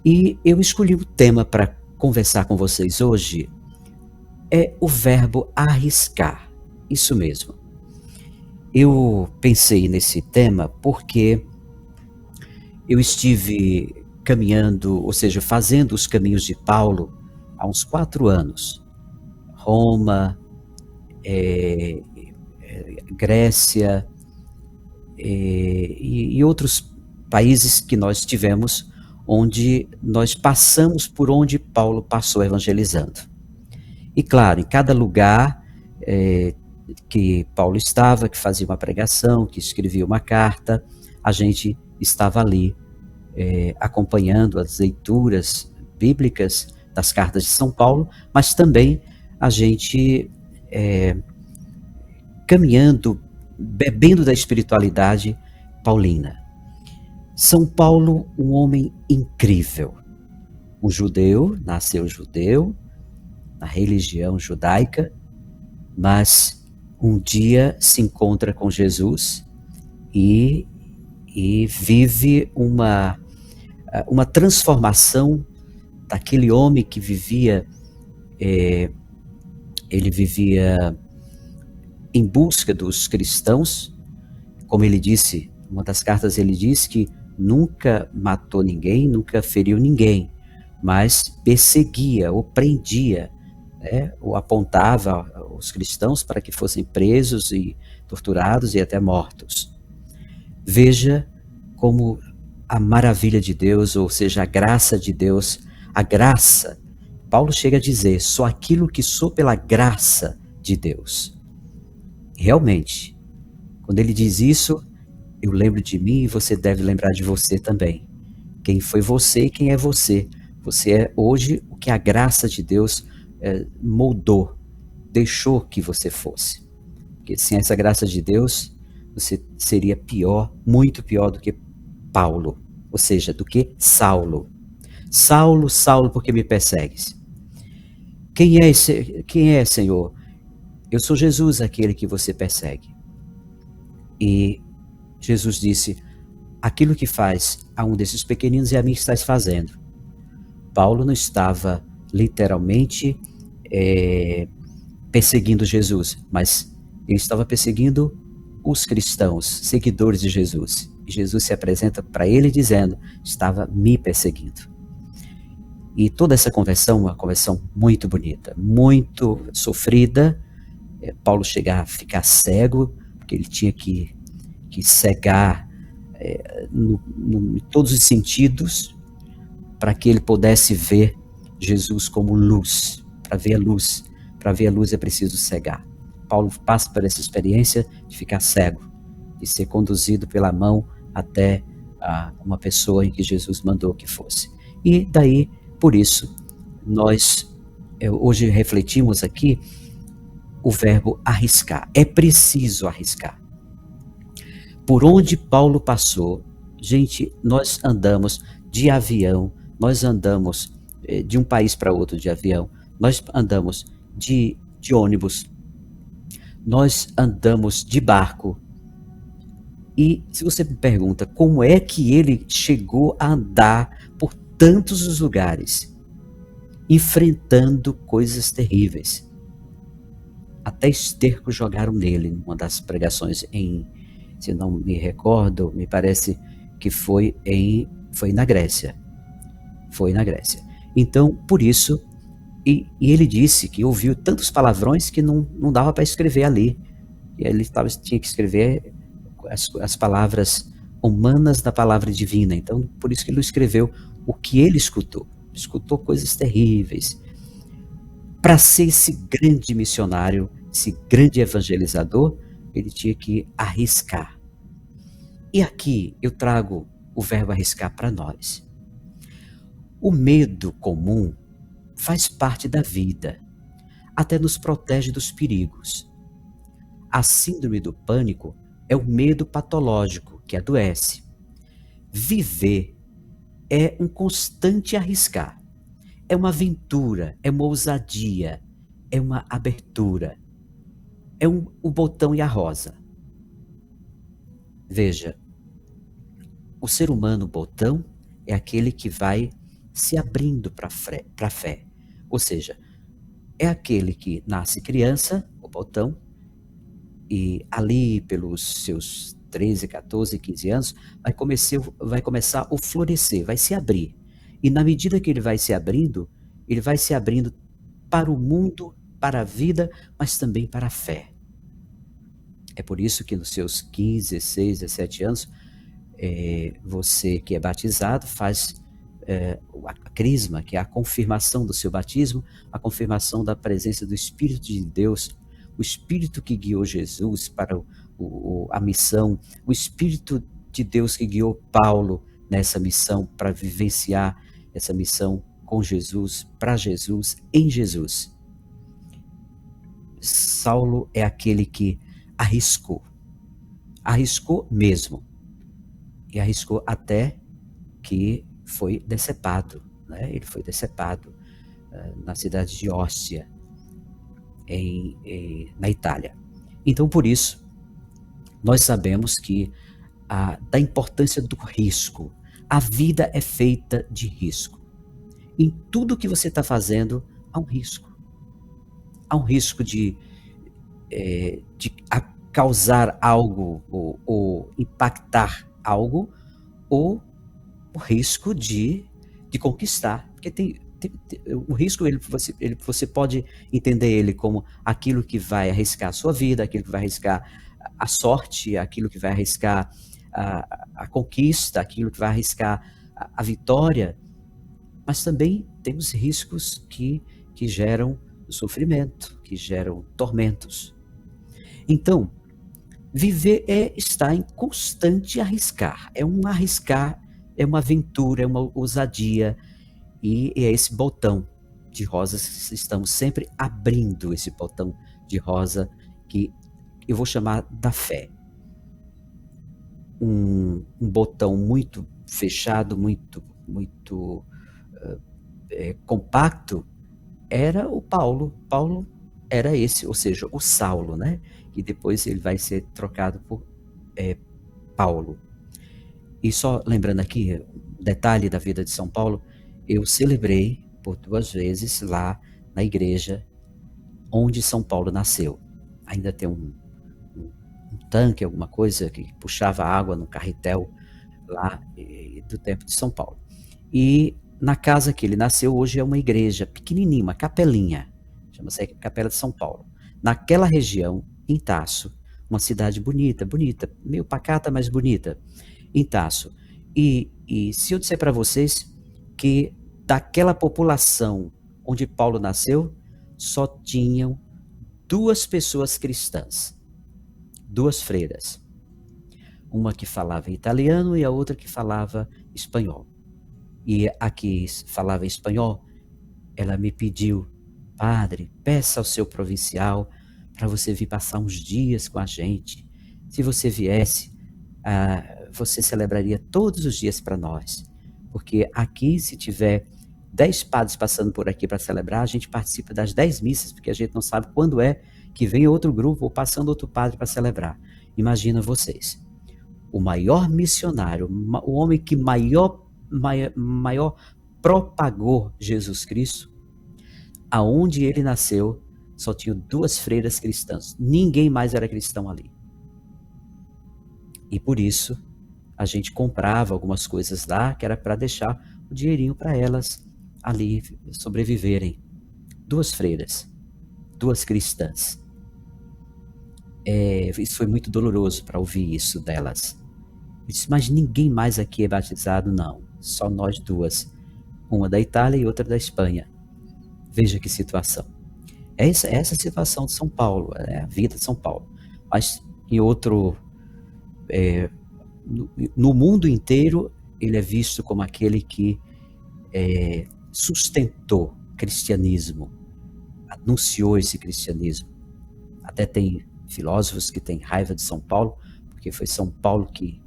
E eu escolhi o tema para conversar com vocês hoje, é o verbo arriscar. Isso mesmo. Eu pensei nesse tema porque eu estive caminhando, ou seja, fazendo os caminhos de Paulo há uns 4 anos. Roma, Grécia, e outros países que nós tivemos, onde nós passamos por onde Paulo passou evangelizando. E claro, em cada lugar que Paulo estava, que fazia uma pregação, que escrevia uma carta, a gente estava ali acompanhando as leituras bíblicas das cartas de São Paulo, mas também a gente caminhando, bebendo da espiritualidade paulina. São Paulo, um homem incrível, um judeu, nasceu judeu, na religião judaica, mas um dia se encontra com Jesus e vive uma transformação daquele homem que vivia, ele vivia em busca dos cristãos, como ele disse, uma das cartas ele diz que nunca matou ninguém, nunca feriu ninguém, mas perseguia, ou prendia, ou apontava os cristãos para que fossem presos e torturados e até mortos. Veja como a maravilha de Deus, ou seja, a graça de Deus, a graça, Paulo chega a dizer, só aquilo que sou pela graça de Deus. Realmente, quando ele diz isso, eu lembro de mim e você deve lembrar de você também. Quem foi você e quem é você? Você é hoje o que a graça de Deus moldou, deixou que você fosse. Porque sem essa graça de Deus, você seria pior, muito pior do que Paulo, ou seja, do que Saulo. Saulo, Saulo, por que me persegues? Quem é, Senhor? Eu sou Jesus, aquele que você persegue. E Jesus disse, aquilo que faz a um desses pequeninos é a mim que estás fazendo. Paulo não estava literalmente perseguindo Jesus, mas ele estava perseguindo os cristãos, seguidores de Jesus. E Jesus se apresenta para ele dizendo, estava me perseguindo. E toda essa conversão, uma conversão muito bonita, muito sofrida. Paulo chega a ficar cego, porque ele tinha que cegar em todos os sentidos, para que ele pudesse ver Jesus como luz. Para ver a luz é preciso cegar. Paulo passa por essa experiência de ficar cego, de ser conduzido pela mão até uma pessoa em que Jesus mandou que fosse. E daí, por isso, nós hoje refletimos aqui o verbo arriscar. É preciso arriscar. Por onde Paulo passou, gente, nós andamos de avião, nós andamos de um país para outro de avião, nós andamos de ônibus, nós andamos de barco. E se você me pergunta como é que ele chegou a andar por tantos os lugares, enfrentando coisas terríveis. Até esterco jogaram nele, numa das pregações se não me recordo, me parece que foi na Grécia. Foi na Grécia. Então, por isso, e ele disse que ouviu tantos palavrões que não dava para escrever ali. E ele tinha que escrever as palavras humanas da palavra divina. Então, por isso que ele não escreveu o que ele escutou. Escutou coisas terríveis. Para ser esse grande missionário, esse grande evangelizador, ele tinha que arriscar. E aqui eu trago o verbo arriscar para nós. O medo comum faz parte da vida, até nos protege dos perigos. A síndrome do pânico é o medo patológico que adoece. Viver é um constante arriscar. É uma aventura, é uma ousadia, é uma abertura. É o botão e a rosa. Veja, o ser humano botão é aquele que vai se abrindo para a fé. Ou seja, é aquele que nasce criança, o botão, e ali pelos seus 13, 14, 15 anos, vai começar o florescer, vai se abrir. E na medida que ele vai se abrindo para o mundo, para a vida, mas também para a fé. É por isso que nos seus 15, 16, 17 anos, você que é batizado faz a crisma, que é a confirmação do seu batismo, a confirmação da presença do Espírito de Deus, o Espírito que guiou Jesus para a missão, o Espírito de Deus que guiou Paulo nessa missão, para vivenciar essa missão com Jesus, para Jesus, em Jesus. Saulo é aquele que arriscou mesmo, e arriscou até que foi decepado, né? Ele foi decepado na cidade de Ostia, na Itália. Então, por isso, nós sabemos que da importância do risco. A vida é feita de risco. Em tudo que você está fazendo, há um risco. Há um risco de causar algo ou impactar algo, ou o risco de conquistar. Porque o risco, você pode entender ele como aquilo que vai arriscar a sua vida, aquilo que vai arriscar a sorte, aquilo que vai arriscar a conquista, aquilo que vai arriscar a vitória. Mas também temos riscos que geram sofrimento, que geram tormentos. Então, viver é estar em constante arriscar. É um arriscar, é uma aventura, é uma ousadia. E é esse botão de rosas que estamos sempre abrindo, esse botão de rosa que eu vou chamar da fé. Um botão muito fechado, muito compacto, era o Paulo. Paulo era esse, ou seja, o Saulo, né? Que depois ele vai ser trocado por Paulo. E só lembrando aqui, um detalhe da vida de São Paulo, eu celebrei por 2 vezes lá na igreja onde São Paulo nasceu. Ainda tem um tanque, alguma coisa que puxava água no carretel lá do tempo de São Paulo. E na casa que ele nasceu hoje é uma igreja pequenininha, uma capelinha, chama-se Capela de São Paulo. Naquela região, em Taço, uma cidade bonita, meio pacata, mas bonita, em Taço. E se eu disser para vocês que daquela população onde Paulo nasceu, só tinham 2 pessoas cristãs, 2 freiras. Uma que falava italiano e a outra que falava espanhol. E a que falava espanhol, ela me pediu: padre, peça ao seu provincial para você vir passar uns dias com a gente. Se você viesse, você celebraria todos os dias para nós. Porque aqui, se tiver 10 padres passando por aqui para celebrar, a gente participa das 10 missas, porque a gente não sabe quando é que vem outro grupo ou passando outro padre para celebrar. Imagina vocês, o maior missionário, o homem que maior propagou Jesus Cristo, aonde ele nasceu, só tinha 2 freiras cristãs. Ninguém mais era cristão ali. E por isso, a gente comprava algumas coisas lá, que era para deixar o dinheirinho para elas ali sobreviverem. 2 freiras, 2 cristãs. Isso foi muito doloroso para ouvir isso delas. Eu disse: mas ninguém mais aqui é batizado? Não, só nós 2. Uma da Itália e outra da Espanha. Veja que situação. Essa situação de São Paulo, a vida de São Paulo. Mas em outro... no mundo inteiro, ele é visto como aquele que sustentou o cristianismo, anunciou esse cristianismo. Até tem filósofos que têm raiva de São Paulo, porque foi São Paulo que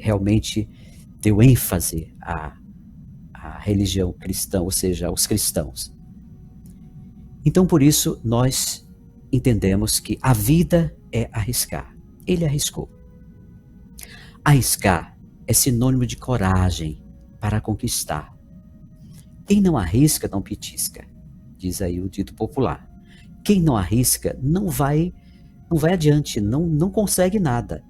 realmente deu ênfase à religião cristã, ou seja, aos cristãos. Então, por isso, nós entendemos que a vida é arriscar. Ele arriscou. Arriscar é sinônimo de coragem, para conquistar. Quem não arrisca, não petisca, diz aí o dito popular. Quem não arrisca não vai adiante, não consegue nada.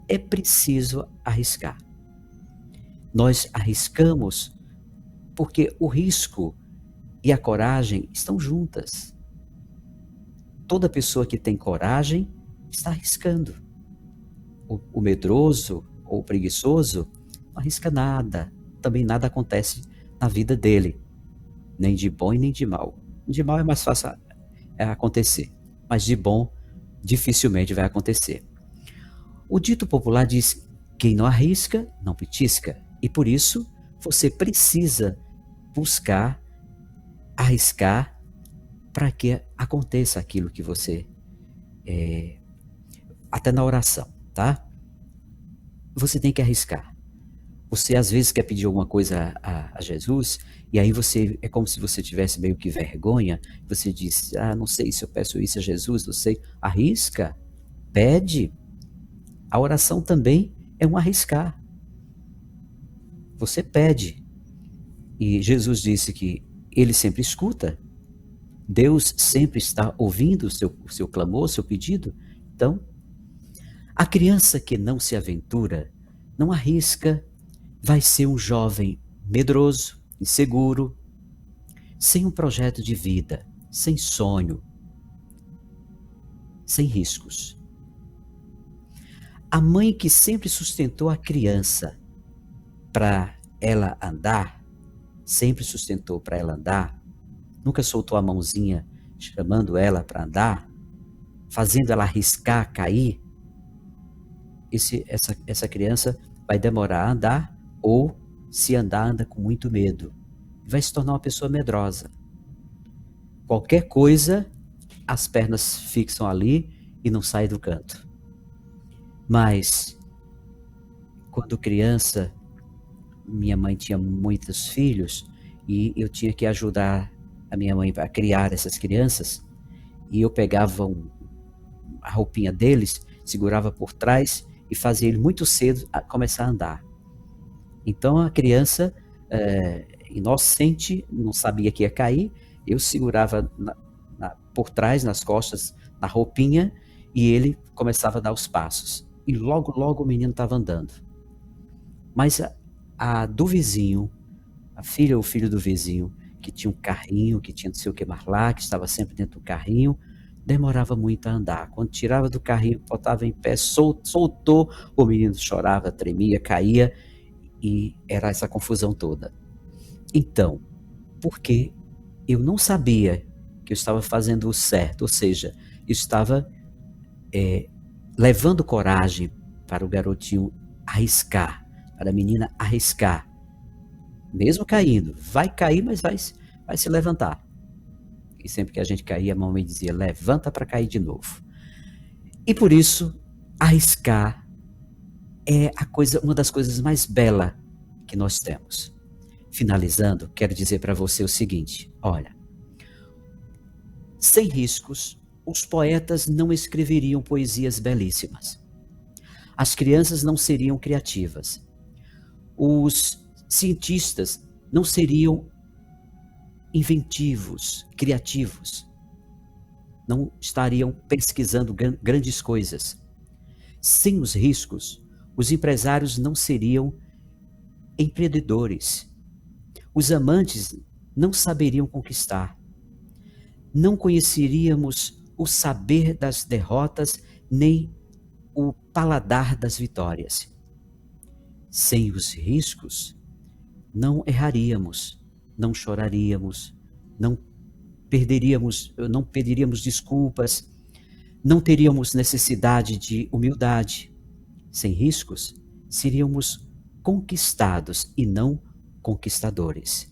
É preciso arriscar. Nós arriscamos porque o risco e a coragem estão juntas. Toda pessoa que tem coragem está arriscando. O medroso ou o preguiçoso não arrisca nada. Também nada acontece na vida dele, nem de bom e nem de mal. De mal é mais fácil acontecer, mas de bom dificilmente vai acontecer. O dito popular diz: quem não arrisca, não petisca. E por isso, você precisa buscar, arriscar, para que aconteça aquilo que você... até na oração, tá? Você tem que arriscar. Você às vezes quer pedir alguma coisa a Jesus, e aí você é como se você tivesse meio que vergonha. Você diz: não sei se eu peço isso a Jesus, não sei. Arrisca, pede. A oração também é um arriscar. Você pede. E Jesus disse que ele sempre escuta. Deus sempre está ouvindo o seu clamor, o seu pedido. Então, a criança que não se aventura, não arrisca, vai ser um jovem medroso, inseguro, sem um projeto de vida, sem sonho, sem riscos. A mãe que sempre sustentou a criança para ela andar, sempre sustentou para ela andar, nunca soltou a mãozinha chamando ela para andar, fazendo ela arriscar, cair, essa criança vai demorar a andar, ou se andar, anda com muito medo. Vai se tornar uma pessoa medrosa. Qualquer coisa, as pernas fixam ali e não sai do canto. Mas, quando criança, minha mãe tinha muitos filhos e eu tinha que ajudar a minha mãe a criar essas crianças, e eu pegava a roupinha deles, segurava por trás e fazia ele muito cedo começar a andar. Então a criança, inocente, não sabia que ia cair, eu segurava por trás, nas costas, na roupinha, e ele começava a dar os passos. E logo, logo o menino estava andando. Mas a do vizinho, a filha ou filho do vizinho, que tinha um carrinho, que tinha não sei o que mais lá, que estava sempre dentro do carrinho, demorava muito a andar. Quando tirava do carrinho, botava em pé, soltou, o menino chorava, tremia, caía, e era essa confusão toda. Então, porque eu não sabia que eu estava fazendo o certo, ou seja, eu estava levando coragem para o garotinho arriscar, para a menina arriscar, mesmo caindo, vai cair, mas vai se levantar. E sempre que a gente caía, a mamãe dizia: levanta para cair de novo. E por isso, arriscar é uma das coisas mais belas que nós temos. Finalizando, quero dizer para você o seguinte: olha, sem riscos, os poetas não escreveriam poesias belíssimas. As crianças não seriam criativas. Os cientistas não seriam inventivos, criativos. Não estariam pesquisando grandes coisas. Sem os riscos, os empresários não seriam empreendedores. Os amantes não saberiam conquistar. Não conheceríamos o saber das derrotas, nem o paladar das vitórias. Sem os riscos, não erraríamos, não choraríamos, não pediríamos desculpas, não teríamos necessidade de humildade. Sem riscos, seríamos conquistados e não conquistadores.